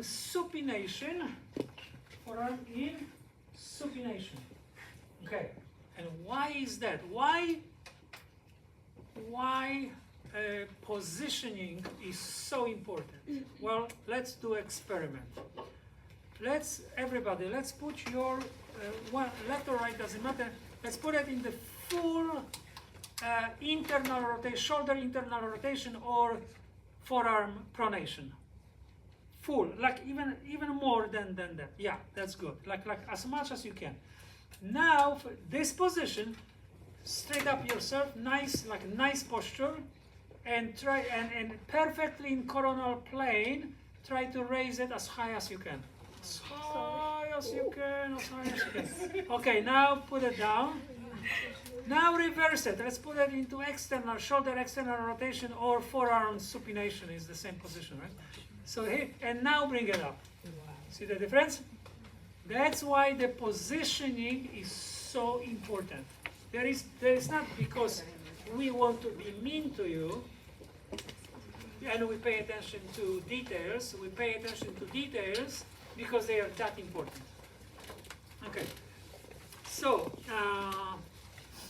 supination, forearm in supination. Okay, and why is that? Why positioning is so important? Well, let's do experiment. Let's put your one left or right, doesn't matter. Let's put it in the full internal rotation, shoulder internal rotation, or forearm pronation. Full, like even more than that. Yeah, that's good. Like as much as you can. Now for this position, straight up yourself, nice posture, and try and perfectly in coronal plane. Try to raise it as high as you can. As high as you can. Okay, now put it down. Now reverse it. Let's put it into external shoulder external rotation or forearm supination is the same position, right? So here, and now bring it up. See the difference? That's why the positioning is so important. There is not because we want to be mean to you and we pay attention to details. We pay attention to details because they are that important. Okay. So,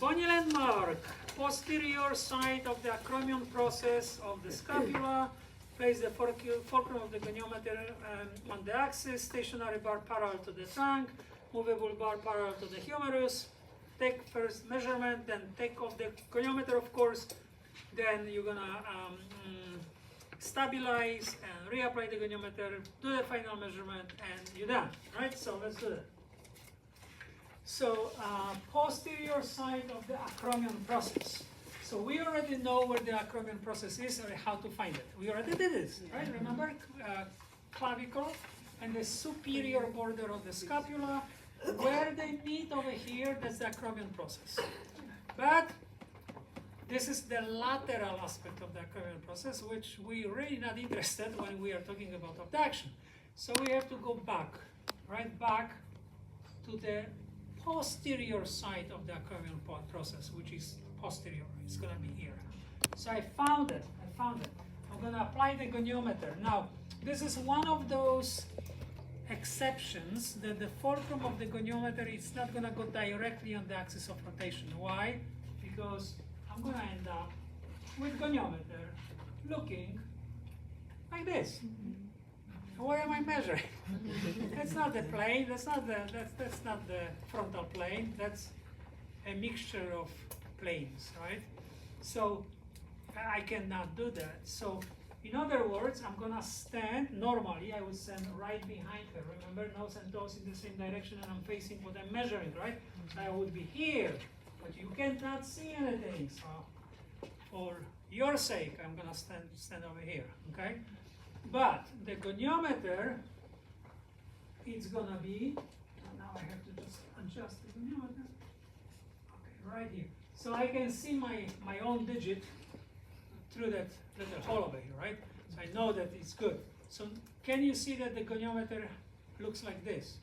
bony landmark, posterior side of the acromion process of the scapula. Place the fulcrum of the goniometer on the axis, stationary bar parallel to the trunk, movable bar parallel to the humerus. Take first measurement, then take off the goniometer, of course. Then you're gonna stabilize and reapply the goniometer, do the final measurement, and you're done. Right? So let's do that. So posterior side of the acromion process. So we already know where the acromion process is or how to find it. We already did this, right? Remember clavicle and the superior border of the scapula. Where they meet over here, that's the acromion process. But this is the lateral aspect of the acromion process, which we're really not interested when we are talking about abduction. So we have to go back, right back to the posterior side of the acromion process, which is posterior. It's going to be here. So I found it. I'm going to apply the goniometer. Now, this is one of those exceptions that the fulcrum of the goniometer is not going to go directly on the axis of rotation. Why? Because I'm going to end up with goniometer looking like this. What am I measuring? That's not the plane. That's not the frontal plane. That's a mixture of planes, right? So I cannot do that. So in other words, I'm gonna stand normally. I would stand right behind her. Remember, nose and toes in the same direction, and I'm facing what I'm measuring, right? So I would be here, but you cannot see anything. So for your sake, I'm gonna stand over here, okay? But the goniometer, it's gonna be. Now I have to just adjust the goniometer. Okay, right here. So I can see my own digit through that little hole over here, right? So I know that it's good. So can you see that the goniometer looks like this?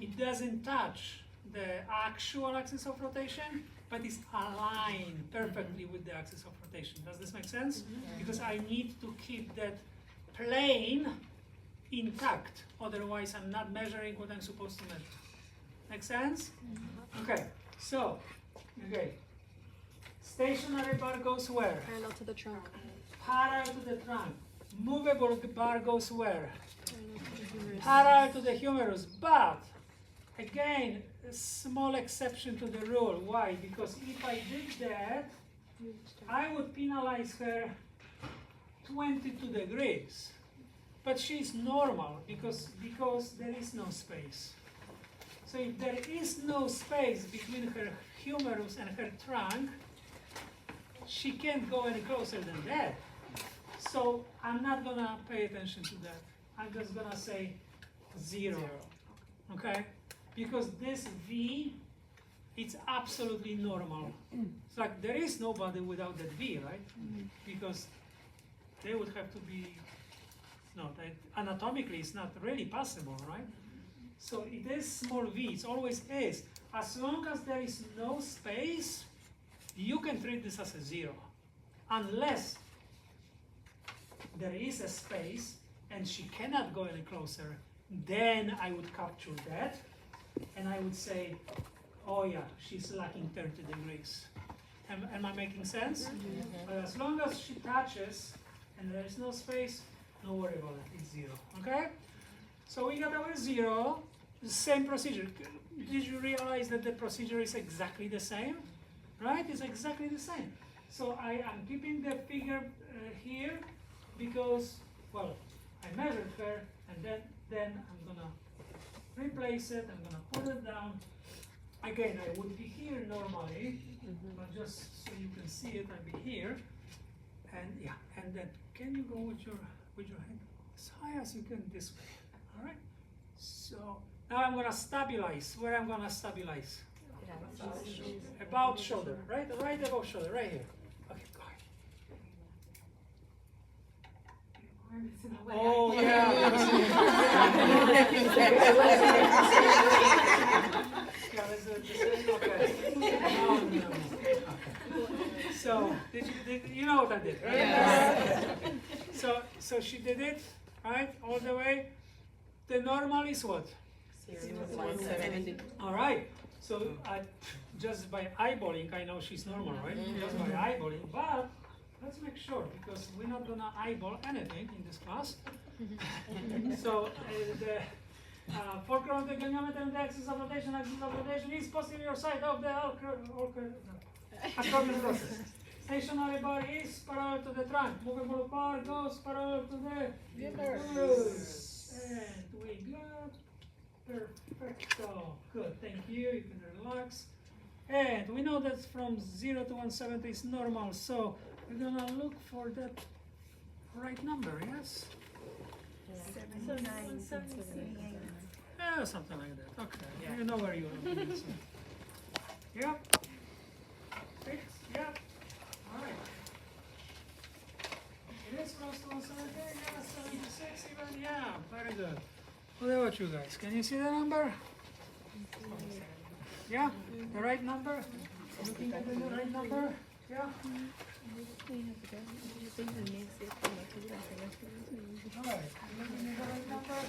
It doesn't touch the actual axis of rotation, but it's aligned perfectly with the axis of rotation. Does this make sense? Because I need to keep that plane intact. Otherwise, I'm not measuring what I'm supposed to measure. Make sense? Okay. So, okay. Stationary bar goes where? Parallel to the trunk. Parallel to the trunk. Movable bar goes where? Parallel to the humerus. But, again, a small exception to the rule. Why? Because if I did that, I would penalize her 22 degrees. But she's normal because there is no space. So if there is no space between her humerus and her trunk, she can't go any closer than that. So I'm not gonna pay attention to that. I'm just gonna say 0. Okay? Because this V, it's absolutely normal. It's like there is nobody without that V, right? Because they would have to be, no, anatomically it's not really possible, right? So it is small v, it always is. As long as there is no space, you can treat this as a 0. Unless there is a space and she cannot go any closer, then I would capture that, and I would say, oh yeah, she's lacking 30 degrees. Am I making sense? But as long as she touches and there is no space, no worry about it, it's 0, okay? So we got our 0, the same procedure. Did you realize that the procedure is exactly the same? Right, it's exactly the same. So I am keeping the figure here because, well, I measured her, and then I'm gonna replace it, I'm gonna put it down. Again, I would be here normally, but just so you can see it, I'll be here. And yeah, and then can you go with your head as high as you can this way? All right. So now I'm gonna stabilize. Where I'm gonna stabilize? About shoulder, right? Right above shoulder, right here. Okay, go ahead. Oh yeah. So you know what I did, right? Yes. Okay. So she did it, right, all the way. The normal is what? 170. All right. So just by eyeballing, I know she's normal, right? Just by eyeballing, but let's make sure, because we're not gonna eyeball anything in this class. So the fulcrum of the goniometer and the axis of rotation is posterior side of the acromion process. Stationary bar is parallel to the trunk. Movable bar goes parallel to the uterus. And we got perfecto. Good, thank you. You can relax. And we know that from 0 to 170 is normal, so we're gonna look for that right number, yes? So 978. Yeah, something like that. Okay, you know where you are. So. Yep. 6, yep. All right. It is close to 170, yeah, 76 even, yeah, very good. What about you guys? Can you see the number? Yeah, the right number? Looking at the right number? Yeah? Alright, looking at the right number?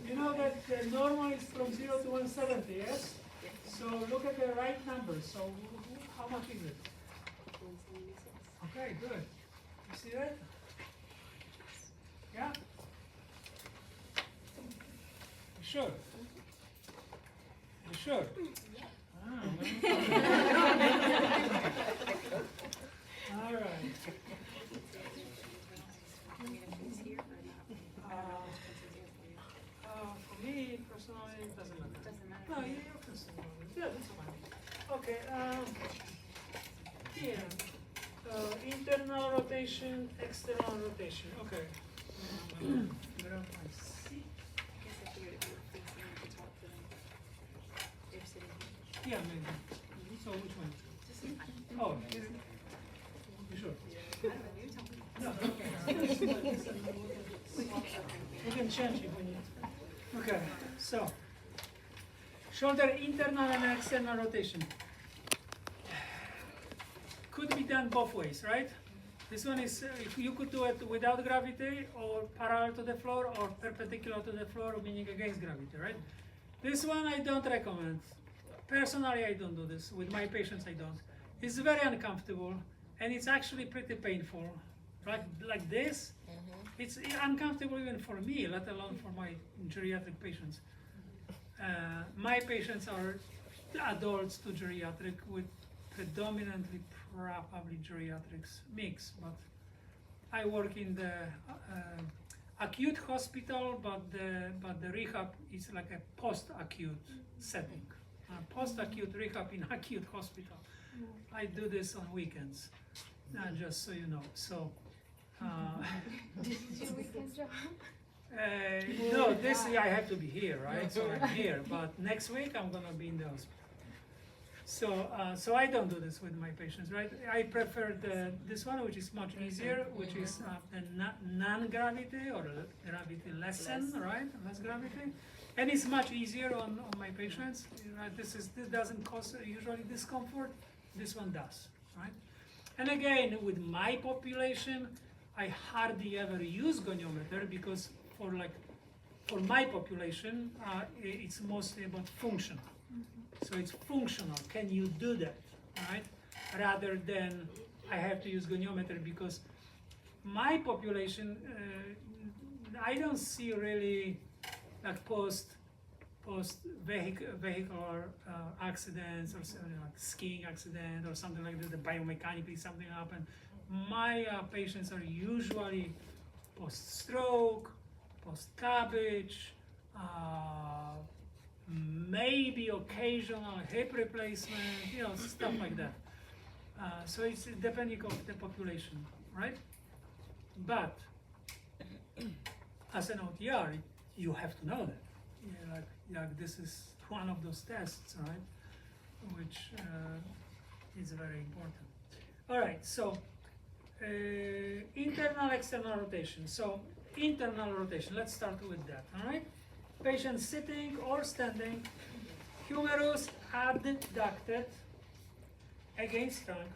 You know that the normal is from 0 to 170, yes? So look at the right number. So how much is it? Okay, good. You see that? Yeah? You sure? You sure? All right. For me, personally, it doesn't matter. No, you can say yeah, that's fine. Okay, here. Internal rotation, external rotation. Okay. Grab my seat. Yeah, maybe. So which one? Oh, you sure? No, okay. We can change if we need. Okay, so shoulder internal and external rotation. Could be done both ways, right? This one is, you could do it without gravity, or parallel to the floor, or perpendicular to the floor, meaning against gravity, right? This one I don't recommend. Personally, I don't do this. With my patients, I don't. It's very uncomfortable, and it's actually pretty painful. Like this, it's uncomfortable even for me, let alone for my geriatric patients. My patients are adults to geriatric with predominantly probably geriatrics mix, but I work in the acute hospital, but the rehab is like a post-acute setting. Post-acute rehab in acute hospital. I do this on weekends, just so you know. So. Did you do weekend job? No, this year I have to be here, right? So I'm here, but next week I'm gonna be in the hospital. So I don't do this with my patients, right? I prefer this one, which is much easier, which is the non-gravity or gravity lessen, right? Less gravity, and it's much easier on my patients. Right? This doesn't cause usually discomfort. This one does, right? And again, with my population, I hardly ever use goniometer because for my population, it's mostly about function. So it's functional. Can you do that, right? Rather than I have to use goniometer because my population, I don't see really like post vehicular accidents or something like skiing accident or something like that. The biomechanically something happened. My patients are usually post stroke, post cabbage, maybe occasional hip replacement, stuff like that. So it's depending on the population, right? But as an OTR, you have to know that. Like this is one of those tests, right? Which is very important. All right, so internal, external rotation. So internal rotation, let's start with that, all right? Patient sitting or standing, humerus adducted against trunk,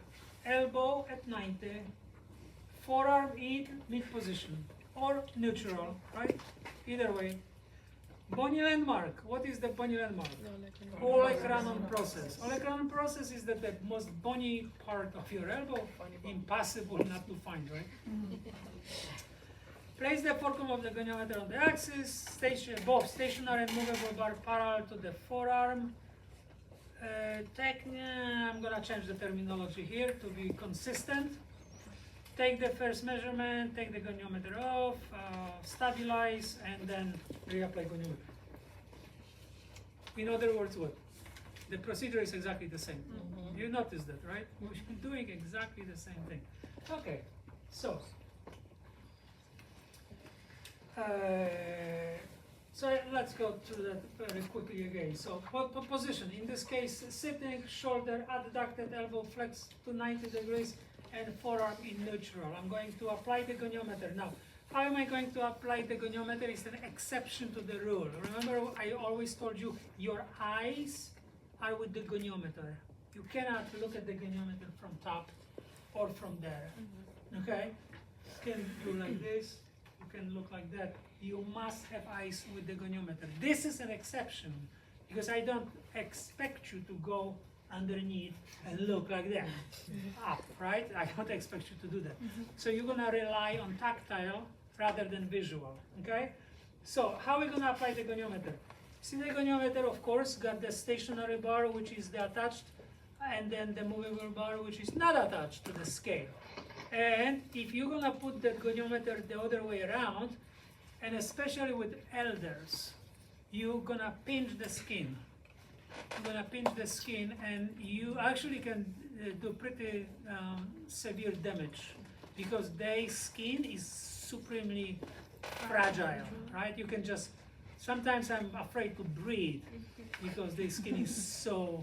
elbow at 90, forearm in mid position or neutral, right? Either way. Bony landmark. What is the bony landmark? Olecranon process. Olecranon process is the most bony part of your elbow. Impossible not to find, right? Place the forearm of the goniometer on the axis. Both stationary and movable bar parallel to the forearm. I'm gonna change the terminology here to be consistent. Take the first measurement, take the goniometer off, stabilize, and then reapply goniometer. In other words, what? The procedure is exactly the same. You notice that, right? We're doing exactly the same thing. Okay, so. So let's go through that very quickly again. So position, in this case, sitting, shoulder adducted, elbow flexed to 90 degrees, and forearm in neutral. I'm going to apply the goniometer. Now, how am I going to apply the goniometer? It's an exception to the rule. Remember, I always told you, your eyes are with the goniometer. You cannot look at the goniometer from top or from there, okay? You can do like this, you can look like that. You must have eyes with the goniometer. This is an exception, because I don't expect you to go underneath and look like that, up, right? I don't expect you to do that. So you're gonna rely on tactile rather than visual, okay? So how are we gonna apply the goniometer? See, the goniometer, of course, got the stationary bar, which is the attached, and then the movable bar, which is not attached to the scale. And if you're gonna put the goniometer the other way around, and especially with elders, you're gonna pinch the skin. You're gonna pinch the skin, and you actually can do pretty severe damage, because their skin is supremely fragile, right? You can just, sometimes I'm afraid to breathe because the skin is so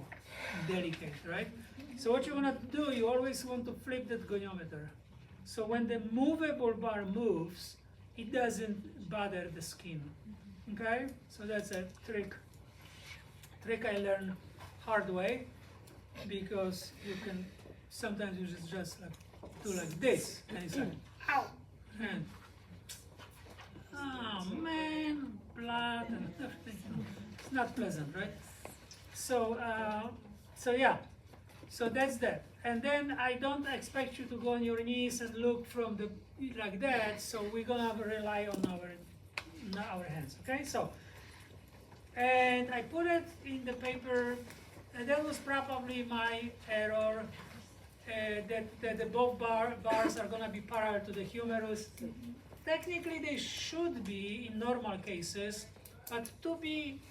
delicate, right? So what you want to do, you always want to flip that goniometer. So when the movable bar moves, it doesn't bother the skin, okay? So that's a trick I learned hard way, because you can, sometimes you just like do like this, and it's like, ow, and oh man, blood and everything. It's not pleasant, right? So, yeah, so that's that. And then I don't expect you to go on your knees and look from the, like that, so we're gonna rely on our hands, okay? So, and I put it in the paper, and that was probably my error, that the both bars are gonna be parallel to the humerus. Technically they should be in normal cases, but to be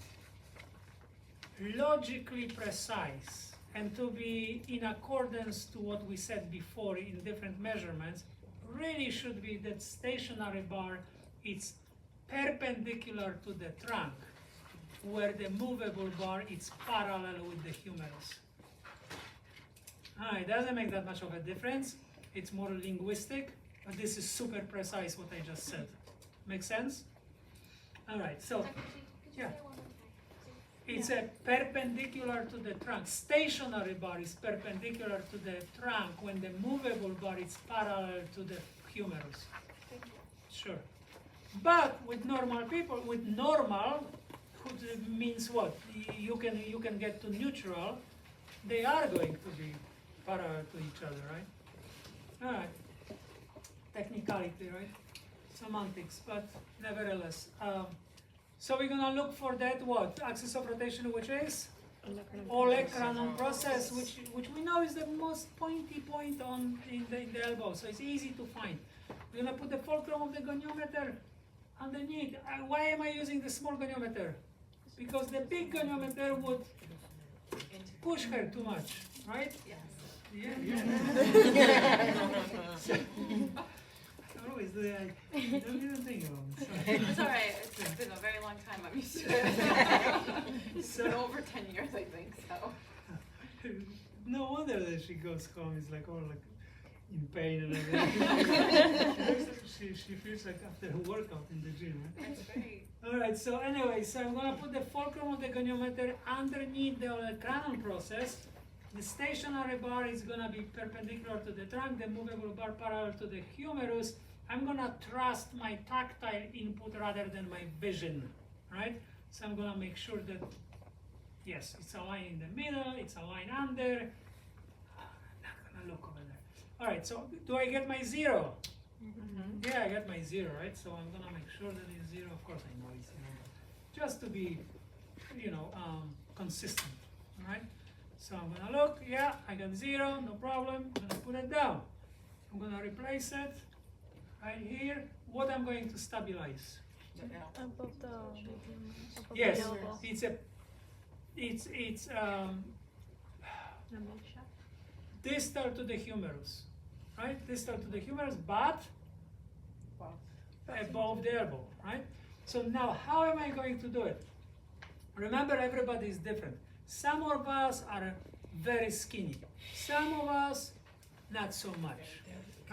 logically precise and to be in accordance to what we said before in different measurements, really should be that stationary bar, it's perpendicular to the trunk, where the movable bar is parallel with the humerus. It doesn't make that much of a difference. It's more linguistic, but this is super precise what I just said. Make sense? All right, so, yeah. It's a perpendicular to the trunk. Stationary bar is perpendicular to the trunk when the movable bar is parallel to the humerus. Sure. But with normal people, with normal, means what? You can get to neutral. They are going to be parallel to each other, right? All right. Technicality, right? Semantics, but nevertheless. So we're gonna look for that what? Axis of rotation, which is? Olecranon process, which we know is the most pointy point in the elbow, so it's easy to find. We're gonna put the fulcrum of the goniometer underneath. Why am I using the small goniometer? Because the big goniometer would push her too much, right? Yes. Yeah. I always do that. I don't even think about it. It's all right. It's been a very long time. I'm used to it. It's been over 10 years, I think. So. No wonder that she goes home. It's like all like in pain and everything. she feels like after a workout in the gym. Right? That's great. All right. So anyway, so I'm gonna put the fulcrum of the goniometer underneath the olecranon process. The stationary bar is gonna be perpendicular to the trunk. The movable bar parallel to the humerus. I'm gonna trust my tactile input rather than my vision, right? So I'm gonna make sure that, yes, it's a line in the middle, it's a line under. I'm not gonna look over there. All right, so do I get my 0? Mm-hmm. Yeah, I got my 0, right? So I'm gonna make sure that it's 0. Of course I know it's 0, but just to be, consistent, all right? So I'm gonna look, yeah, I got 0, no problem. I'm gonna put it down. I'm gonna replace it right here. What I'm going to stabilize? Above the Yes, elbow. it's distal to the humerus, right? Distal to the humerus, but above the elbow, right? So now, how am I going to do it? Remember, everybody is different. Some of us are very skinny. Some of us, not so much,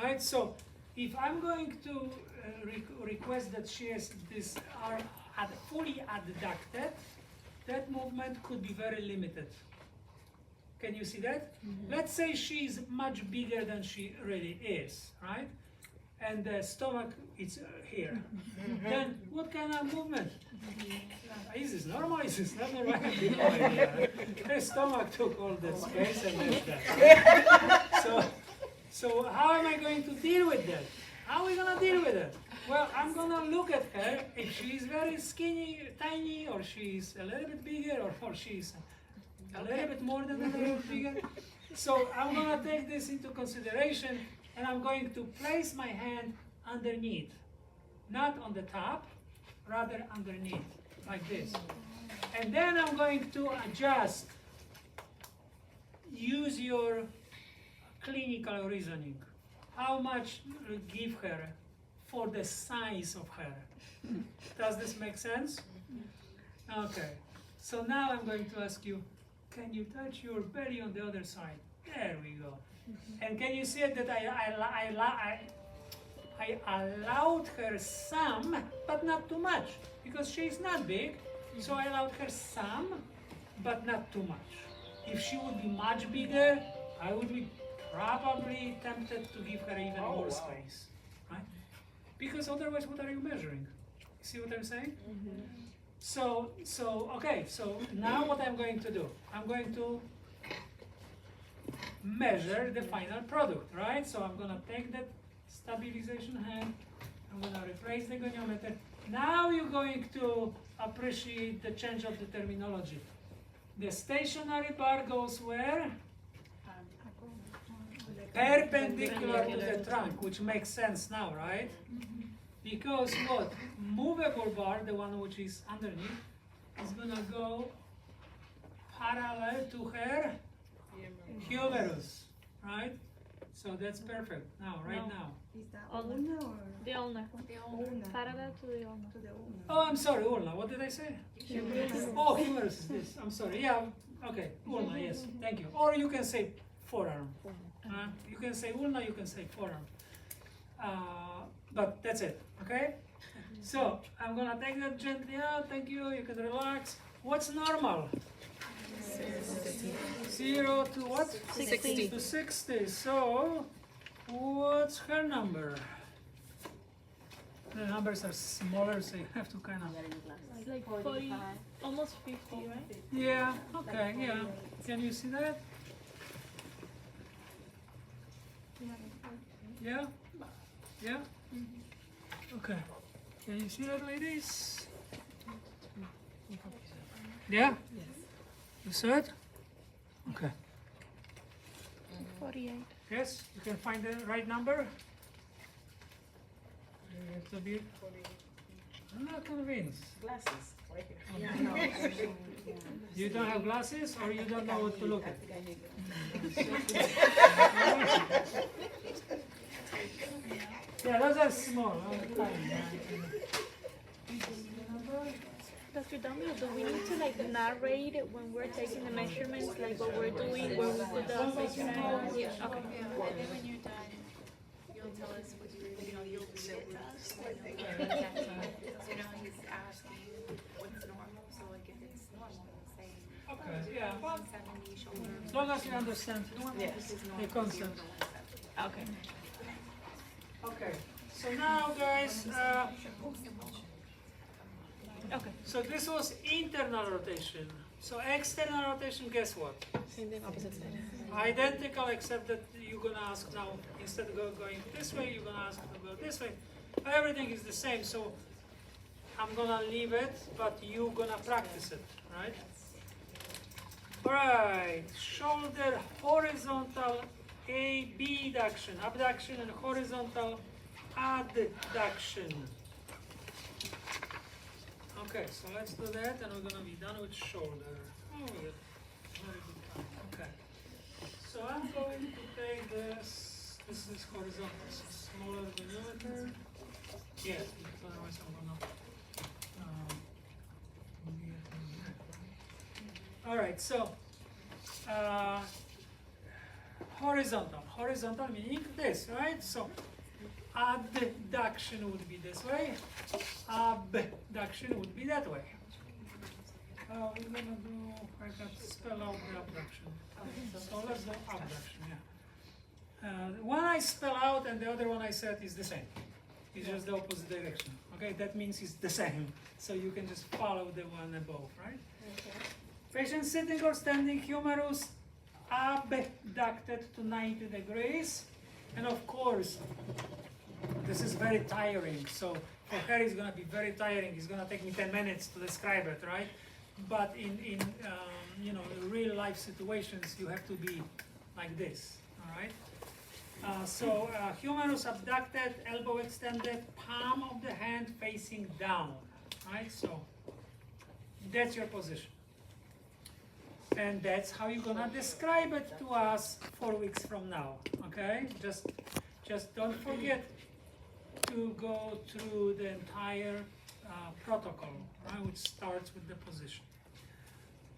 right? So, if I'm going to request that she has this are fully adducted, that movement could be very limited. Can you see that? Mm-hmm. Let's say she's much bigger than she really is, right? And the stomach is here. Mm-hmm. Then what kind of movement? Is this normal? Is this not normal? I have no idea. Her stomach took all that space and that's that. So how am I going to deal with that? How are we going to deal with it? Well, I'm going to look at her. If she's very skinny, tiny, or she's a little bit bigger, or she's a little bit more than a little bit bigger. So I'm going to take this into consideration, and I'm going to place my hand underneath. Not on the top, rather underneath, like this. And then I'm going to adjust. Use your clinical reasoning. How much give her for the size of her? Does this make sense? Okay. So now I'm going to ask you, can you touch your belly on the other side? There we go. And can you see that I allowed her some, but not too much, because she's not big. So I allowed her some, but not too much. If she would be much bigger, I would be probably tempted to give her even more space, right? Because otherwise, what are you measuring? See what I'm saying? Mm-hmm. So now what I'm going to do? I'm going to measure the final product, right? So I'm gonna take that stabilization hand, I'm gonna replace the goniometer. Now you're going to appreciate the change of the terminology. The stationary bar goes where? Perpendicular to the trunk, which makes sense now, right? Mm-hmm. Because what? Movable bar, the one which is underneath, is gonna go parallel to her humerus, right? So that's perfect. Now, right now. Is that Ulna. ulna or The ulna. the ulna? Parallel to the ulna. To the ulna. Oh, I'm sorry, ulna. What did I say? Humerus. Oh, humerus is this. I'm sorry. Yeah, okay. Ulna, yes. Thank you. Or you can say forearm. You can say ulna, you can say forearm. But that's it, okay? So, I'm gonna take that gently out. Thank you. You can relax. What's normal? 0 to what? 60. To 60. So, what's her number? The numbers are smaller, so you have to kind of. Like 40, almost 50, right? Yeah. Okay. Yeah. Can you see that? Yeah. Yeah. Okay. Can you see that, ladies? Yeah. You saw it? Okay. 48. Yes. You can find the right number. You have to be. I'm not convinced. Glasses, right here. Yeah, no, actually, You don't have glasses, or you don't know what to look at. Yeah, those are small. Dr. Domville, do we need to like narrate it when we're taking the measurements, like what we're doing, where we put the stationary? Yeah, Okay. and then when you're done, you'll tell us what you'll read it to us. So now he's asking what's normal, so like if it's normal, we'll say Okay, yeah. Well, 170 shoulder. as long as you understand This is the normal. concept. Okay. Okay, so now guys, Okay. so this was internal rotation. So external rotation, guess what? Same thing, opposite side. Identical, except that you're gonna ask now, instead of going this way, you're gonna ask to go this way. Everything is the same, so I'm gonna leave it, but you're gonna practice it, right? Alright, shoulder horizontal abduction, abduction and horizontal adduction. Okay, so let's do that and we're gonna be done with shoulder. Oh, yeah. Very good time. Okay. So I'm going to take this is horizontal, so smaller goniometer. Yeah, because otherwise I'm gonna alright, so horizontal meaning this, right? So adduction would be this way, abduction would be that way. We're gonna do, I can spell out the abduction. So let's do abduction, yeah. One I spell out and the other one I said is the same. It's just the opposite direction. Okay, that means it's the same. So you can just follow the one above, right? Okay. Patient sitting or standing, humerus abducted to 90 degrees. And of course, this is very tiring. So for her, it's going to be very tiring. It's going to take me 10 minutes to describe it, right? But in you know, real life situations, you have to be like this, all right? So humerus abducted, elbow extended, palm of the hand facing down, right? So that's your position. And that's how you're gonna describe it to us 4 weeks from now, okay? Just don't forget to go through the entire protocol, right, which starts with the position.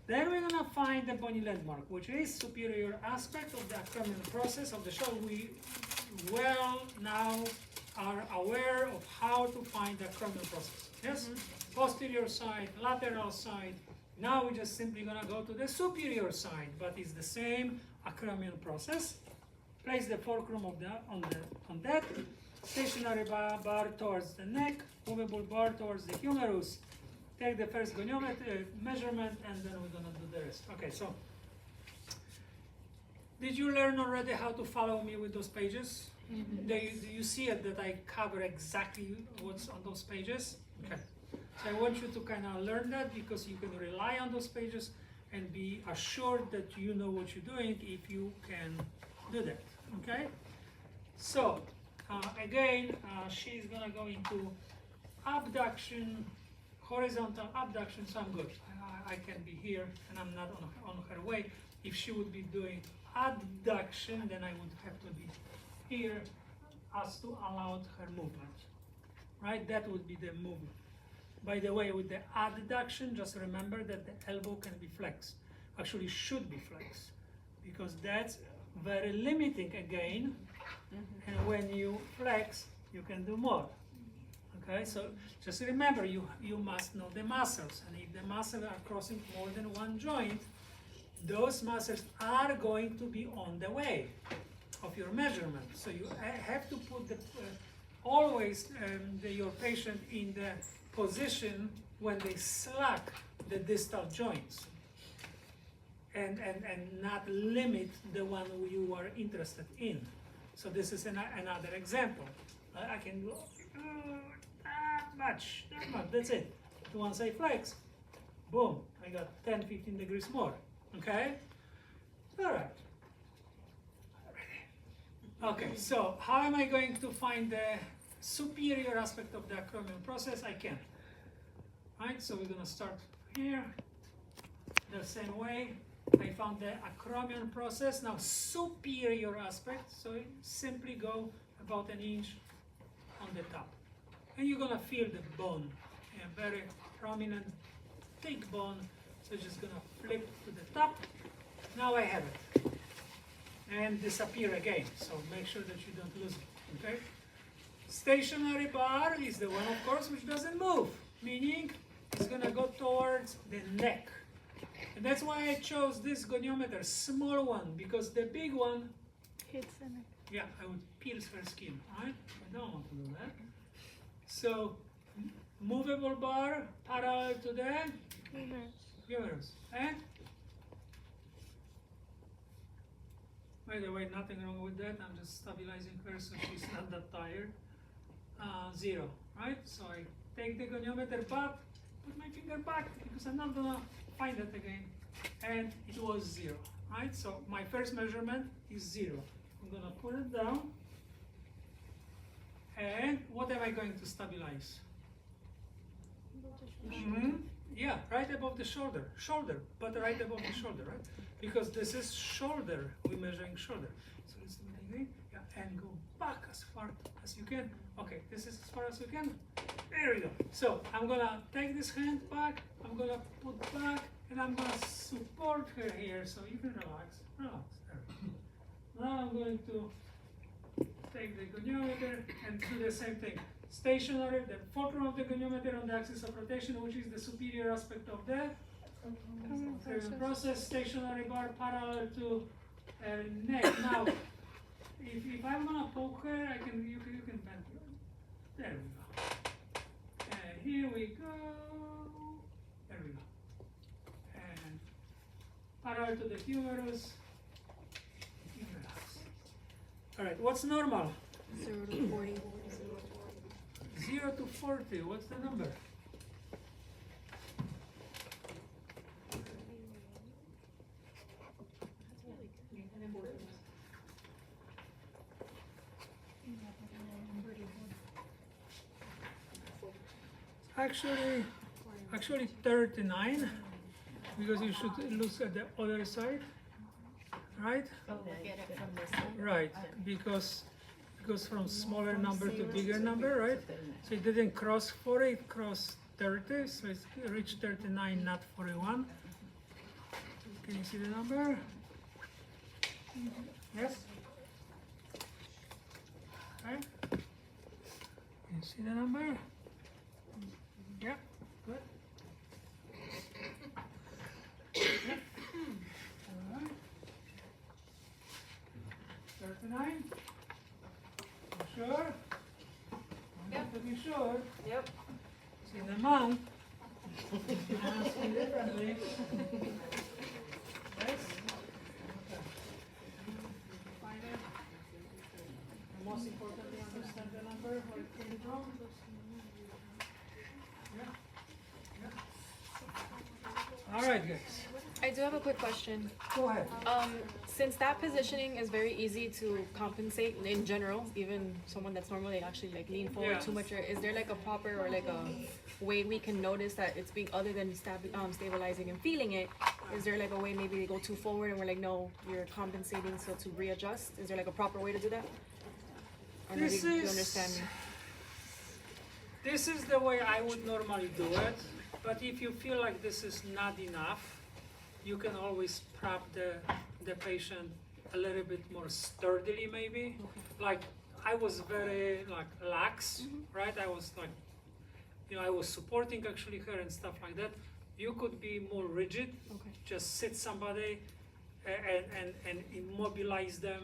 Then we're gonna find the bony landmark, which is superior aspect of the acromion process of the shoulder. We well now are aware of how to find the acromion process. Yes? Posterior side, lateral side. Now we're just simply gonna go to the superior side, but it's the same acromion process. Place the fulcrum of on that. Stationary bar towards the neck, movable bar towards the humerus. Take the first goniometer measurement, and then we're gonna do the rest. Okay, so did you learn already how to follow me with those pages? Do you see it that I cover exactly what's on those pages? Okay. So I want you to kind of learn that because you can rely on those pages and be assured that you know what you're doing if you can do that. Okay. So again, she's gonna go into abduction, horizontal abduction, so I'm good. I can be here and I'm not on her way. If she would be doing adduction, then I would have to be here as to allow her movement. Right? That would be the movement. By the way, with the adduction, just remember that the elbow can be flexed. Actually should be flexed, because that's very limiting again. And when you flex, you can do more. Okay, so just remember, you must know the muscles, and if the muscles are crossing more than one joint, those muscles are going to be on the way of your measurement. So you have to put the always your patient in the position when they slack the distal joints and not limit the one you are interested in. So this is another example. I can go that much, that's it. Once I flex, boom, I got 10, 15 degrees more, okay? All right. Okay, so how am I going to find the superior aspect of the acromion process? I can. Right, so we're gonna start here, the same way. I found the acromion process. Now superior aspect, so simply go about an inch on the top. And you're gonna feel the bone, a very prominent, thick bone. So just gonna flip to the top. Now I have it. And disappear again, so make sure that you don't lose it, okay? Stationary bar is the one, of course, which doesn't move, meaning it's gonna go towards the neck. And that's why I chose this goniometer, small one, because the big one, Hits the neck. yeah, I would pierce her skin, right? I don't want to do that. So, movable bar, parallel to the humerus. And by the way, nothing wrong with that. I'm just stabilizing her so she's not that tired. 0, right? So I take the goniometer back, put my finger back because I'm not gonna find it again. And it was 0, right? So my first measurement is 0. I'm gonna put it down. And what am I going to stabilize? Yeah, right above the shoulder. Shoulder, but right above the shoulder, right? Because this is shoulder, we're measuring shoulder. So let's do it again. Yeah, and go back as far as you can. Okay, this is as far as you can. There we go. So I'm gonna take this hand back, I'm gonna put back, and I'm gonna support her here so you can relax. Relax. There. Now I'm going to take the goniometer and do the same thing. Stationary, the fulcrum of the goniometer on the axis of rotation, which is the superior aspect of the process. Stationary bar parallel to neck. Now, if I'm gonna poke her, you can bend her. There we go. And here we go. There we go. And parallel to the humerus. All right. What's normal? 0 to 40. 0 to 40. What's the number? Actually 39, because you should look at the other side, right? Look at it from this side. Right, because it goes from smaller number to bigger number, right? So it didn't cross 40, it crossed 30, so it's reached 39, not 41. Can you see the number? Yes? Okay. Can you see the number? Yeah, good. Yeah. All right. 39. You sure? I want to be sure. Yep. See the month. Asking differently. Yes? Okay. Find it. And most importantly, understand the number where it came from. All right, guys. I do have a quick question. Go ahead. Since that positioning is very easy to compensate in general, even someone that's normally actually like lean forward Yeah. too much, or is there like a proper or like a way we can notice that it's being other than stabilizing and feeling it? Is there like a way maybe they go too forward and we're like, no, you're compensating, so to readjust? Is there like a proper way to do that? Or maybe This you is- understand me? This is the way I would normally do it, but if you feel like this is not enough, you can always prop the patient a little bit more sturdily maybe. Like I was very like lax, right? I was like, I was supporting actually her and stuff like that. You could be more rigid, Okay. just sit somebody and immobilize them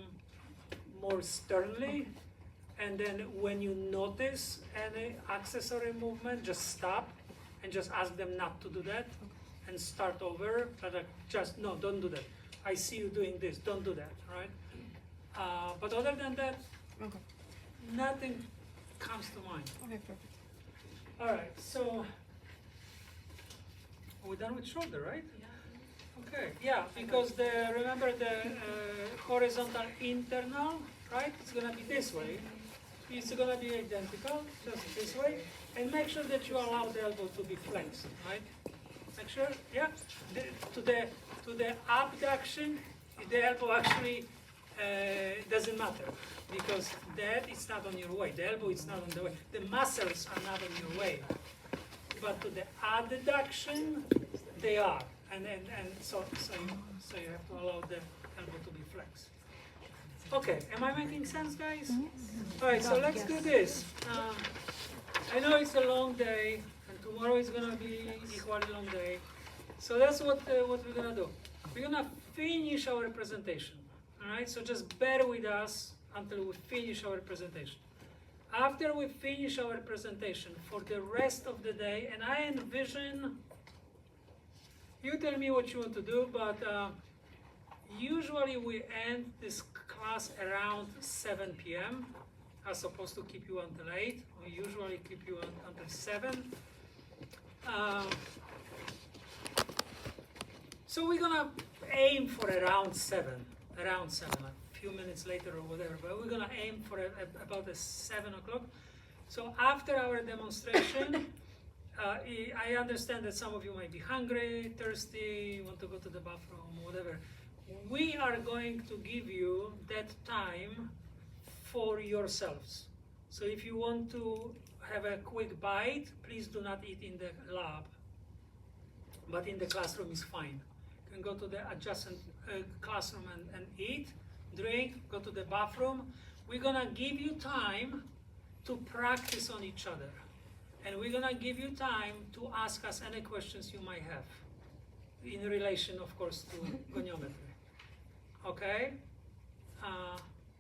more sternly. And then when you notice any accessory movement, just stop and just ask them not to do that and start over. But just, no, don't do that. I see you doing this, don't do that, right? But other than that, Okay. nothing comes to mind. Okay, perfect. All right, so we're done with shoulder, right? Okay, yeah, because remember the horizontal internal, right? It's gonna be this way. It's gonna be identical, just this way. And make sure that you allow the elbow to be flexed, right? Make sure, yeah. To the abduction, the elbow actually doesn't matter because that is not on your way. The elbow is not on the way. The muscles are not on your way. But to the adduction, they are. And so you have to allow the elbow to be flexed. Okay, am I making sense, guys? All right, so let's do this. I know it's a long day, and tomorrow is gonna be equally long day. So that's what we're gonna do. We're gonna finish our presentation. All right, so just bear with us until we finish our presentation. After we finish our presentation, for the rest of the day, and I envision, you tell me what you want to do, but usually we end this class around 7 p.m. as opposed to keep you until 8. We usually keep you until 7. So we're gonna aim for around 7, a few minutes later or whatever, but we're gonna aim for about 7 o'clock. So after our demonstration, I understand that some of you might be hungry, thirsty, want to go to the bathroom, whatever. We are going to give you that time for yourselves. So if you want to have a quick bite, please do not eat in the lab, but in the classroom is fine. You can go to the adjacent classroom and eat, drink, go to the bathroom. We're gonna give you time to practice on each other. And we're gonna give you time to ask us any questions you might have in relation, of course, to goniometry. Okay?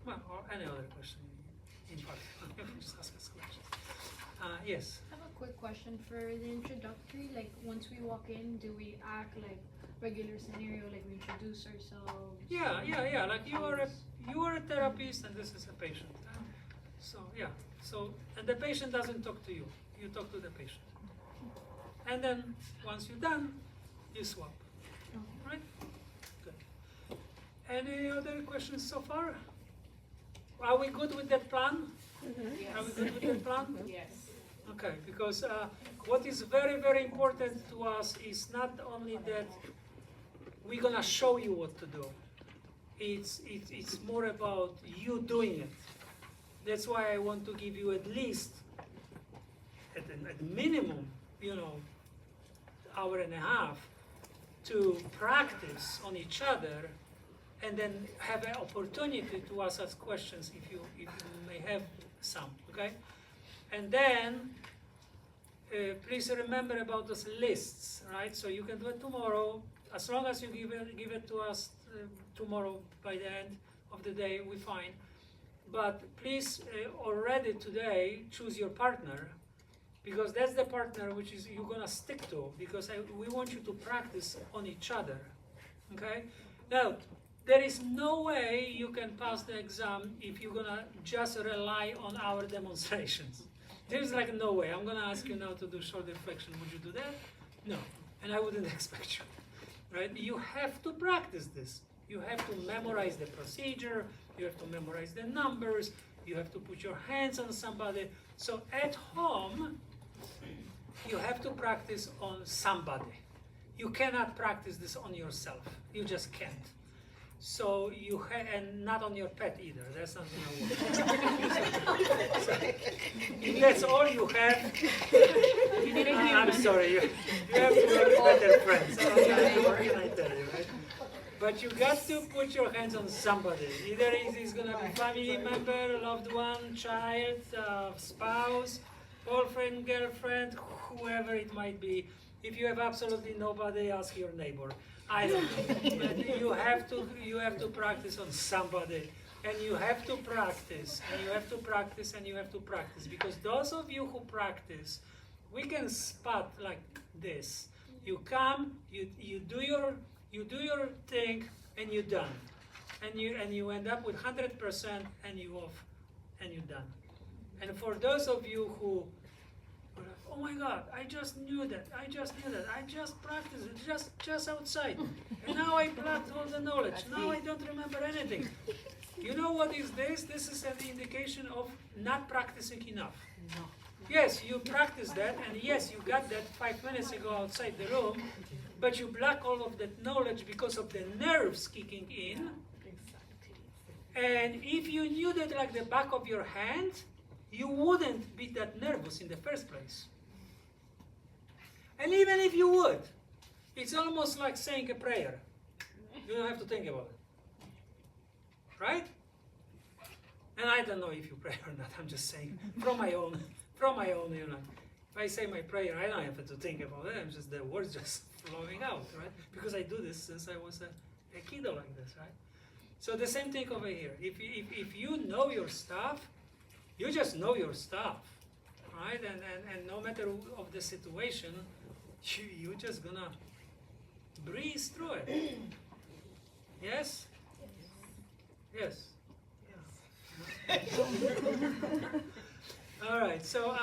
Well, or any other question in part. Just ask us questions. Yes? I have a quick question for the introductory. Like, once we walk in, do we act like regular scenario, like we introduce ourselves? Yeah. Like you are a therapist and this is a patient. So yeah. So and the patient doesn't talk to you. You talk to the patient. And then once you're done, you swap. Right? Good. Any other questions so far? Are we good with that plan? Yes. Are we good with that plan? Yes. Okay, because what is very, very important to us is not only that we're gonna show you what to do. It's more about you doing it. That's why I want to give you at least, at minimum, hour and a half to practice on each other, and then have an opportunity to ask us questions if you may have some. Okay, and then please remember about those lists, right? So you can do it tomorrow. As long as you give it to us tomorrow by the end of the day, we're fine. But please already today choose your partner, because that's the partner which is you're gonna stick to, because we want you to practice on each other. Okay? Now, there is no way you can pass the exam if you're gonna just rely on our demonstrations. There's like no way. I'm gonna ask you now to do shoulder flexion. Would you do that? No, and I wouldn't expect you. Right? You have to practice this. You have to memorize the procedure. You have to memorize the numbers. You have to put your hands on somebody. So at home, you have to practice on somebody. You cannot practice this on yourself. You just can't. So and not on your pet either. That's not gonna work. So if that's all you have, I'm sorry. You have to make better friends. What can I tell you, right? But you got to put your hands on somebody. Either it's gonna be family member, loved one, child, spouse, boyfriend, girlfriend, whoever it might be. If you have absolutely nobody, ask your neighbor. I don't know. But you have to practice on somebody And you have to practice, and you have to practice, and you have to practice. Because those of you who practice, we can spot like this. You come, you do your thing, and you're done. And you end up with 100%, and you off, and you're done. And for those of you who, oh my God, I just knew that, I just practiced it, just outside. And now I blocked all the knowledge. Now I don't remember anything. You know what is this? This is an indication of not practicing enough. No. Yes, you practiced that, and yes, you got that 5 minutes ago outside the room, but you block all of that knowledge because of the nerves kicking in. And if you knew that like the back of your hand, you wouldn't be that nervous in the first place. And even if you would, it's almost like saying a prayer. You don't have to think about it. Right? And I don't know if you pray or not, I'm just saying, from my own, you know. If I say my prayer, I don't have to think about it, I'm just, the words just flowing out, right? Because I do this since I was a kiddo like this, right? So the same thing over here. If you know your stuff, you just know your stuff, right? And no matter of the situation, you're just gonna breeze through it. Yes? Yes. All right, so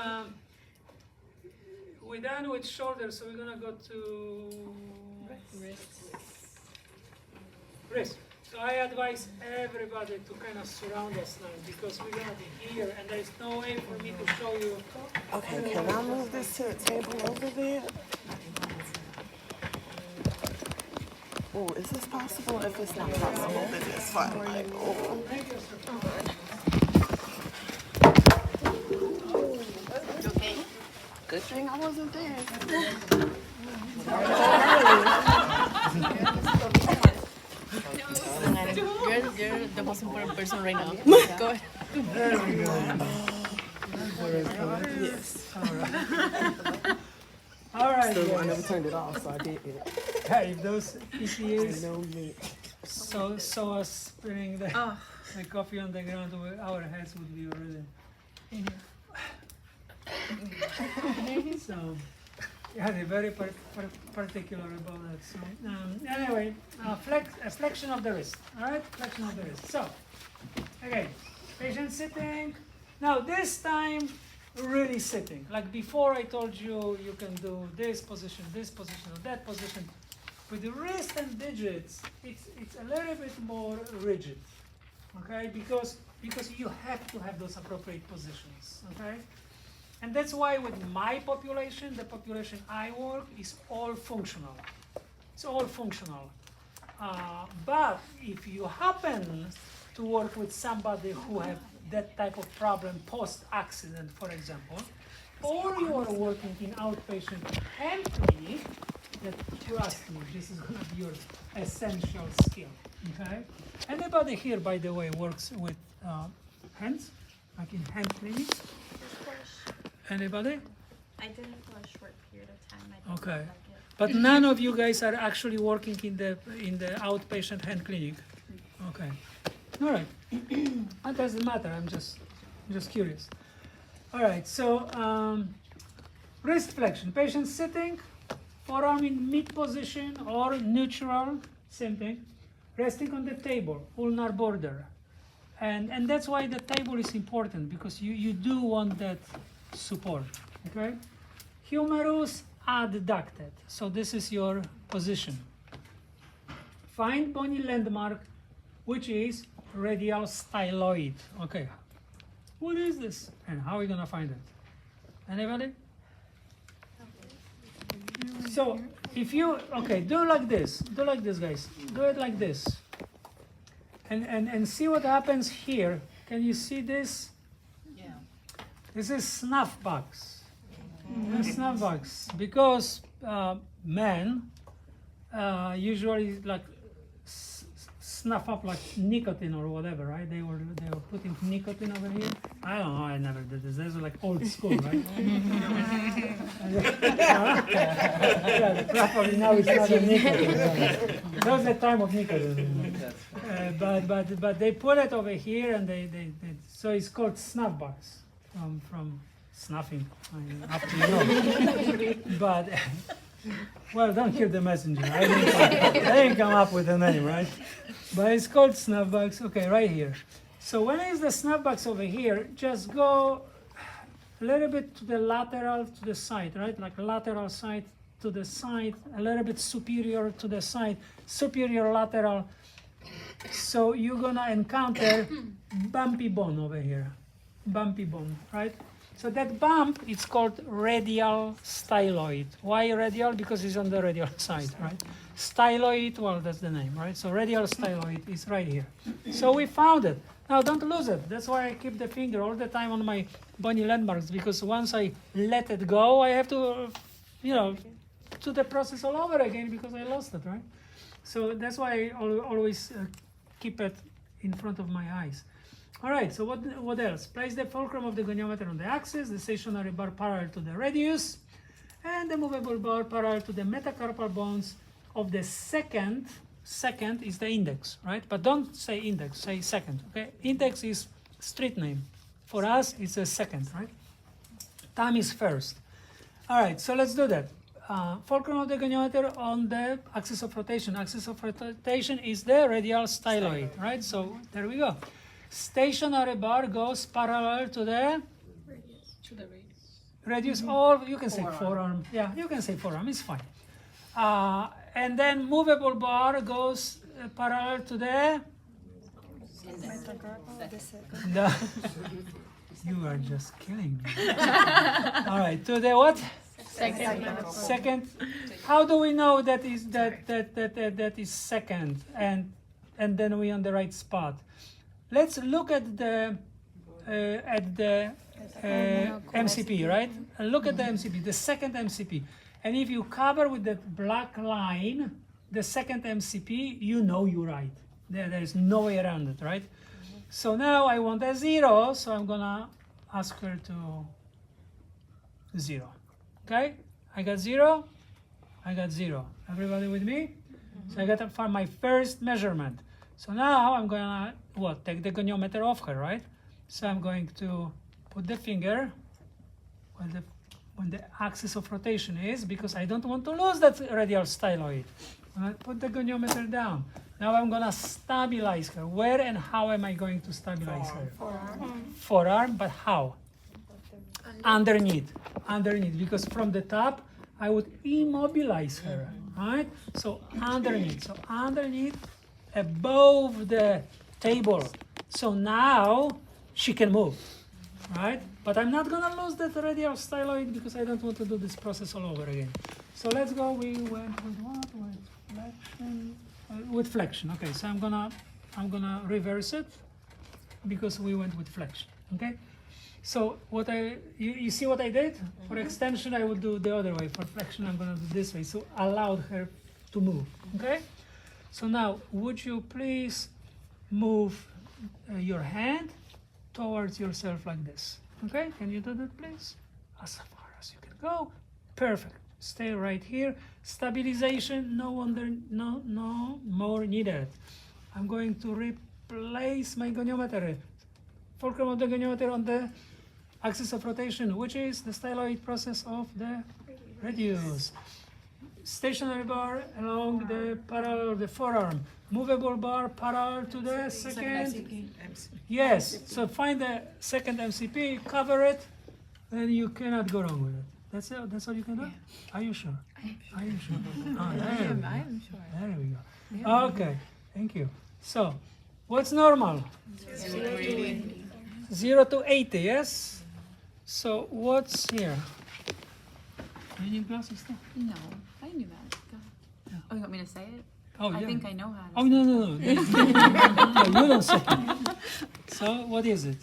we're done with shoulders, so we're gonna go to wrist. So I advise everybody to kind of surround us now because we're gonna be here, and there's no way for me to show you. Okay, can I move this to the table over there? Oh, is this possible? If it's not possible, then it's fine. Like, oh. Okay. Good thing I wasn't there. You're the most important person right now. Go ahead. There we go. Yes. All right. So I Guys. never turned it off, so I did it. Hey, those PCAs No me. saw us spinning the coffee on the ground, our heads would be already. So, yeah, they're very particular about that. So, anyway, flexion of the wrist. All right, flexion of the wrist. So, again, patient sitting. Now this time, really sitting. Like before, I told you you can do this position, or that position. With the wrist and digits, it's a little bit more rigid. Okay, because you have to have those appropriate positions. Okay. And that's why with my population, the population I work is all functional. It's all functional. But if you happen to work with somebody who have that type of problem post-accident, for example, or you are working in outpatient hand clinic, that trust me, this is going to be your essential skill. Okay? Anybody here, by the way, works with hands, like in hand clinics? Anybody? I did it for a short period of time. I don't Okay. like it. But none of you guys are actually working in the outpatient hand clinic. Okay. All right. That doesn't matter. I'm just curious. All right. So wrist flexion. Patient sitting, forearm in mid position or neutral. Same thing. Resting on the table, ulnar border, and that's why the table is important because you do want that support. Okay. Humerus adducted. So this is your position. Find bony landmark, which is radial styloid. Okay. What is this? And how are we gonna find it? Anybody? So if you do like this, guys. Do it like this. And see what happens here. Can you see this? Yeah. This is snuff box. Snuff box men usually like snuff up like nicotine or whatever, right? They were putting nicotine over here. I don't know. I never did this. This is like old school, right? Yeah, probably now it's not a nicotine. That was the time of nicotine. But they put it over here, and they so it's called snuff box from snuffing. I mean, up to you. But well, don't kill the messenger. I didn't come up with the name, right? But it's called snuff box. Okay, right here. So when is the snuff box over here? Just go a little bit to the lateral to the side, right? Like lateral side to the side, a little bit superior to the side, superior lateral. So you're gonna encounter bumpy bone over here, bumpy bone, right? So that bump, it's called radial styloid. Why radial? Because it's on the radial side, right? Styloid, well, that's the name, right? So radial styloid is right here. So we found it. Now don't lose it. That's why I keep the finger all the time on my bony landmarks, because once I let it go, I have to, do the process all over again because I lost it, right? So that's why I always keep it in front of my eyes. All right, so what else? Place the fulcrum of the goniometer on the axis, the stationary bar parallel to the radius, and the movable bar parallel to the metacarpal bones of the second is the index, right? But don't say index, say second, okay? Index is street name. For us, it's a second, right? Thumb is first. All right, so let's do that. Fulcrum of the goniometer on the axis of rotation. Axis of rotation is the radial styloid, right? So there we go. Stationary bar goes parallel to the radius, or you can say forearm. Yeah, you can say forearm, it's fine. And then movable bar goes parallel to the you are just killing me. All right, to the what? Second. How do we know that is second and then we on the right spot? Let's look at the MCP, right? Look at the MCP, the second MCP. And if you cover with that black line, the second MCP, you know you're right. There is no way around it, right? So now I want a 0, so I'm gonna ask her to 0. Okay? I got 0. I got 0. Everybody with me? So I got to find my first measurement. So now I'm gonna take the goniometer off her, right? So I'm going to put the finger when the axis of rotation is, because I don't want to lose that radial styloid. I'm gonna put the goniometer down. Now I'm gonna stabilize her. Where and how am I going to stabilize her? Forearm, but how? Underneath, because from the top I would immobilize her, right? So underneath, above the table. So now she can move, right? But I'm not gonna lose that radial styloid because I don't want to do this process all over again. So let's go. We went with what? With flexion. With flexion. Okay. So I'm gonna reverse it because we went with flexion. Okay. So you see what I did? For extension, I would do the other way. For flexion, I'm gonna do this way. So allowed her to move. Okay. So now, would you please move your hand towards yourself like this? Okay, can you do that, please? As far as you can go. Perfect. Stay right here. Stabilization, no more needed. I'm going to replace my goniometer. Fulcrum of the goniometer on the axis of rotation, which is the styloid process of the radius. Stationary bar along the parallel of the forearm. Movable bar parallel to the second. Yes, so find the second MCP, cover it, then you cannot go wrong with it. That's it. That's all you can do? Yeah. Are you sure? Are you sure? Oh, I am sure. There we go. Yeah. Okay, thank you. So, what's normal? 0 to 80, yes? So, what's here? You need glasses too? No, I knew that. Go ahead. Yeah. Oh, you want me to say it? Oh, I yeah. think I know how to Oh, no. No, you don't say it. So, what is it?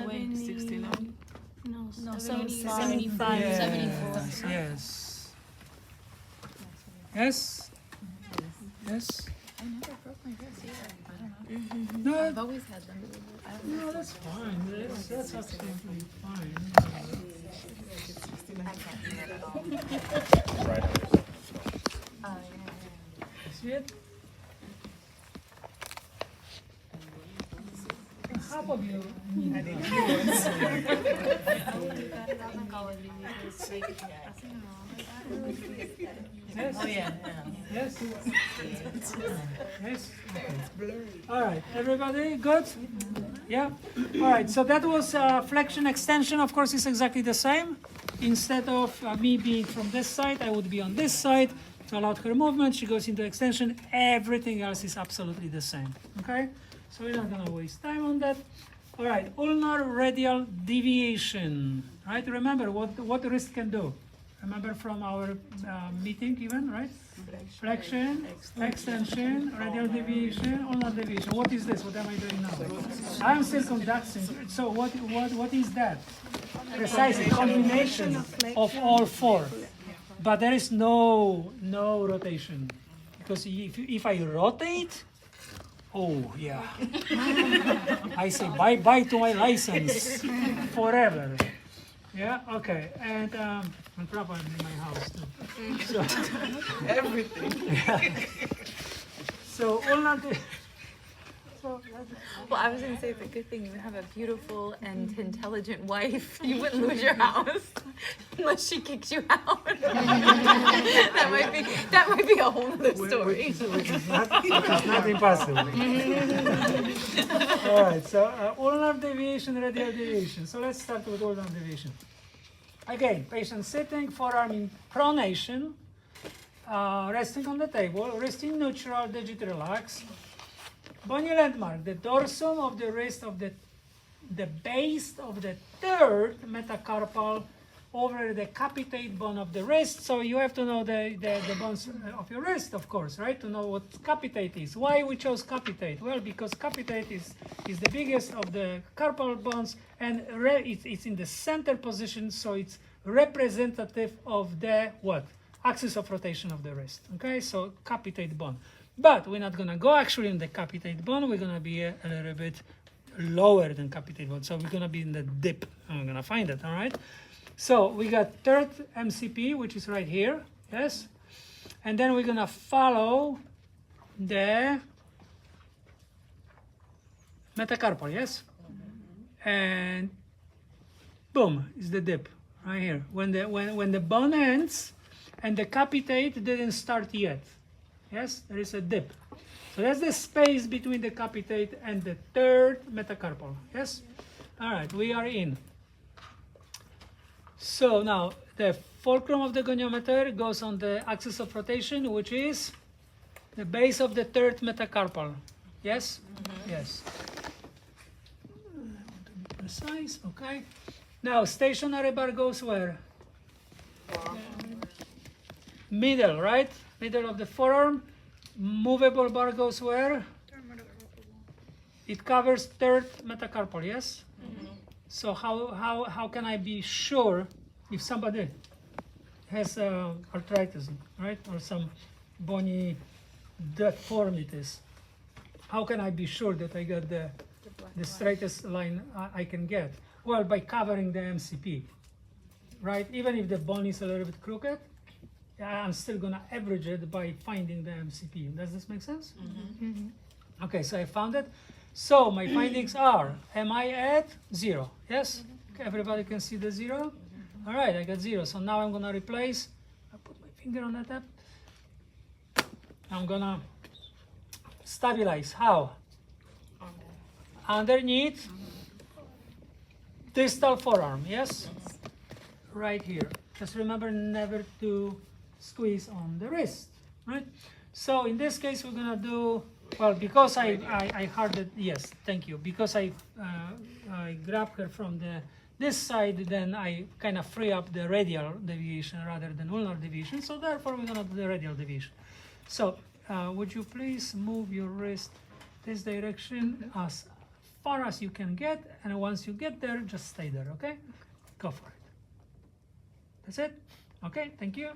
Wait, 69? No, 75. Yes. 74. Yes. Yes? Yes? I never broke my wrist either. I don't know. No, I've always had them. no, that's fine. That's absolutely fine. See it? Half of you need Yes? Oh, yeah. Yes? Yes? Okay. All right, everybody good? Yeah? All right, so that was flexion extension. Of course, it's exactly the same. Instead of me being from this side, I would be on this side to allow her movement. She goes into extension. Everything else is absolutely the same. Okay? So we're not gonna waste time on that. All right, ulnar radial deviation. Right? Remember what the wrist can do. Remember from our meeting even, right? Flexion, extension, radial deviation, ulnar deviation. What is this? What am I doing now? I'm still conducting. So what is that? Precisely, combination of all four. But there is no rotation. Because if I rotate, oh yeah. I say bye to my license forever. Yeah, okay. And probably in my house too. So, Everything. yeah. So ulnar Well, I was gonna say it's a good thing you have a beautiful and intelligent wife. You wouldn't lose your house unless she kicks you out. that might be a whole other story. which is not impossible. All right, so ulnar deviation, radial deviation. So let's start with ulnar deviation. Again, patient sitting, forearm in pronation, resting on the table, wrist in neutral, digit relax. Bony landmark, the dorsum of the wrist of the base of the third metacarpal over the capitate bone of the wrist. So you have to know the bones of your wrist, of course, right? To know what capitate is. Why we chose capitate? Well, because capitate is the biggest of the carpal bones, and it's in the center position, so it's representative of the what? Axis of rotation of the wrist. Okay, so capitate bone. But we're not going to go actually in the capitate bone. We're going to be a little bit lower than capitate bone. So we're going to be in the dip. I'm going to find it, all right? So we got third MCP, which is right here, yes? And then we're going to follow the metacarpal, yes? And boom, is the dip right here. When the bone ends and the capitate didn't start yet. Yes, there is a dip. So that's the space between the capitate and the third metacarpal. Yes? All right, we are in. So now the fulcrum of the goniometer goes on the axis of rotation, which is the base of the third metacarpal. Yes? Mm-hmm. Yes. I want to be precise, okay. Now stationary bar goes where? Middle, right? Middle of the forearm. Movable bar goes where? It covers third metacarpal, yes? Mm-hmm. So how can I be sure if somebody has arthritis, right? Or some bony deformities? How can I be sure that I got the straightest line I can get? Well, by covering the MCP, right? Even if the bone is a little bit crooked, I'm still gonna average it by finding the MCP. Does this make sense? Mm-hmm. Mm-hmm. Okay, so I found it. So my findings are, am I at 0? Yes? Okay, everybody can see the 0? Mm-hmm. All right, I got 0. So now I'm gonna replace, I put my finger on that tab. I'm gonna stabilize. How? Underneath distal forearm, yes? Right here. Just remember never to squeeze on the wrist, right? So in this case, we're gonna do, well, because I hard it, yes, thank you. Because I grab her from this side, then I kind of free up the radial deviation rather than ulnar deviation. So therefore, we're gonna do the radial deviation. So would you please move your wrist this direction as far as you can get, and once you get there, just stay there, okay? Go for it. That's it? Okay, thank you.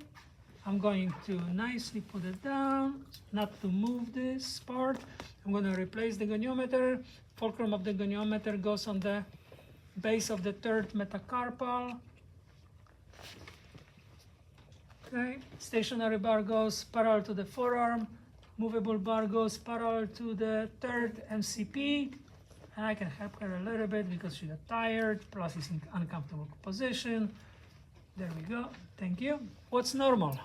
I'm going to nicely put it down, not to move this part. I'm going to replace the goniometer. Fulcrum of the goniometer goes on the base of the third metacarpal. Okay, stationary bar goes parallel to the forearm. Movable bar goes parallel to the third MCP. And I can help her a little bit because she got tired, plus it's in uncomfortable position. There we go, thank you. What's normal?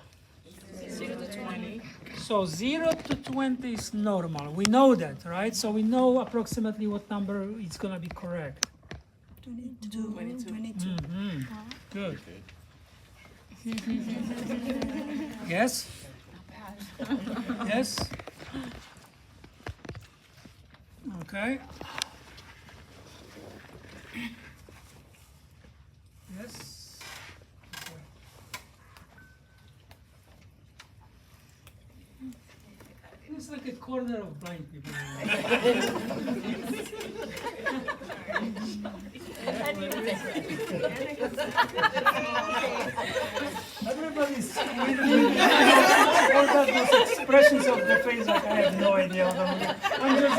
0 to 20. So 0 to 20 is normal. We know that, right? So we know approximately what number is gonna be correct. 22. 22. Mm-hmm. Good. Yes? Yes? Okay. Yes? Okay. It's like a corner of blind people. Everybody's waiting. All those expressions of the face, like I have no idea what I'm doing. I'm just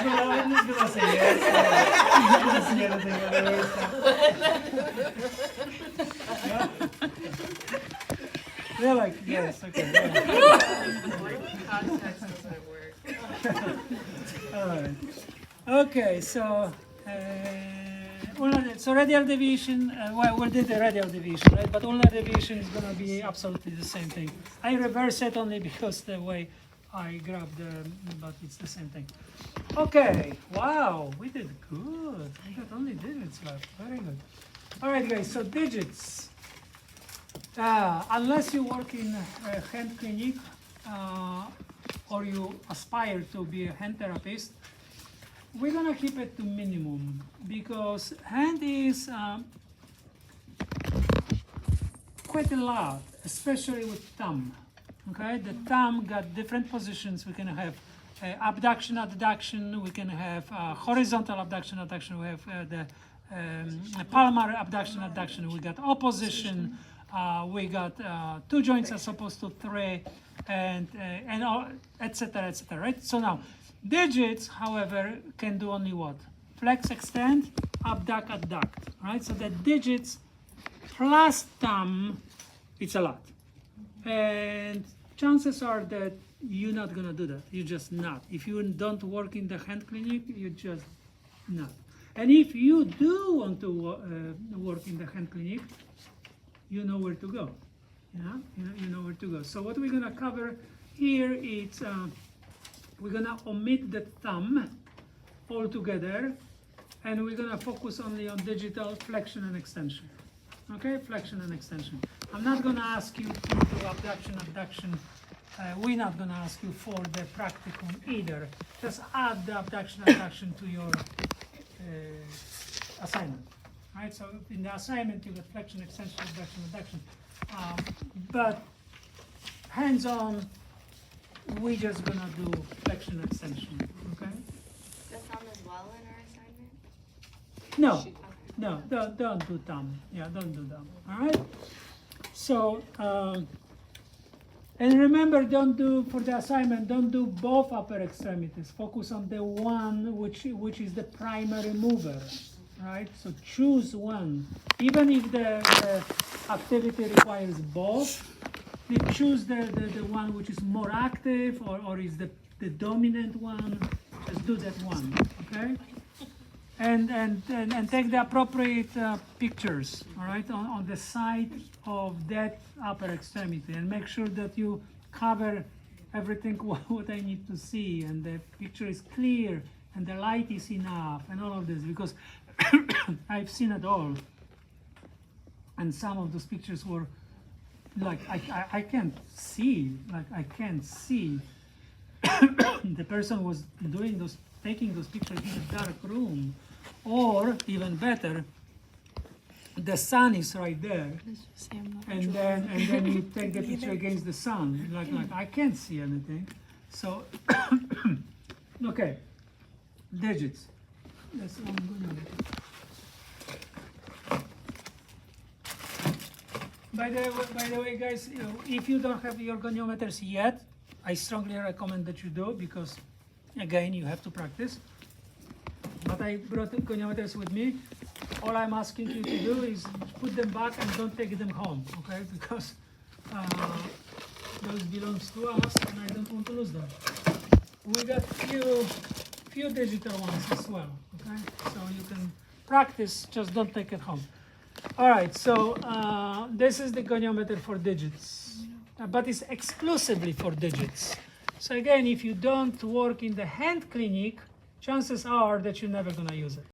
gonna say yes. I'm not gonna see anything otherwise. Yeah? They're like, yes, okay. Yeah. All right. Okay, so so radial deviation, well, we did the radial deviation, right? But ulnar deviation is going to be absolutely the same thing. I reverse it only because the way I grab but it's the same thing. Okay, wow, we did good. We got only digits left. Very good. All right, guys, so digits. Unless you work in a hand clinic or you aspire to be a hand therapist, we're gonna keep it to minimum because hand is quite a lot, especially with thumb. Okay, the thumb got different positions. We can have abduction, adduction. We can have horizontal abduction, adduction. We have the palmar abduction, adduction. We got opposition. We got 2 joints as opposed to 3, and etc. etc. Right. So now. Digits, however, can do only what? Flex, extend, abduct, adduct, right? So the digits plus thumb, it's a lot. And chances are that you're not gonna do that. You're just not. If you don't work in the hand clinic, you're just not. And if you do want to work in the hand clinic, you know where to go. Yeah, you know where to go. So what we're gonna cover here is we're gonna omit the thumb altogether, and we're gonna focus only on digital flexion and extension. Okay, flexion and extension. I'm not gonna ask you to do abduction, adduction. We're not gonna ask you for the practicum either. Just add the abduction, adduction to your assignment. Right. So in the assignment you got flexion, extension, abduction, adduction. But hands-on, we're just gonna do flexion extension, okay? The thumb as well in our assignment? No, no, don't do thumb. Yeah, don't do thumb. All right. So, and remember, don't do for the assignment. Don't do both upper extremities. Focus on the one which is the primary mover, right? So choose one, even if the activity requires both. You choose the one which is more active or is the dominant one. Just do that one, okay? And take the appropriate pictures, all right, on the side of that upper extremity, and make sure that you cover everything what I need to see, and the picture is clear and the light is enough, and all of this, because I've seen it all, and some of those pictures were like I can't see, like I can't see. The person was taking those pictures in a dark room, or even better, the sun is right there, and then you take the picture against the sun, like I can't see anything. So okay, digits. That's what I'm gonna do. By the way, guys, if you don't have your goniometers yet, I strongly recommend that you do, because again, you have to practice. But I brought the goniometers with me. All I'm asking you to do is put them back and don't take them home, okay? Because those belongs to us, and I don't want to lose them. We got few digital ones as well, okay? So you can practice, just don't take it home. All right, so this is the goniometer for digits, but it's exclusively for digits. So again, if you don't work in the hand clinic, chances are that you're never gonna use it.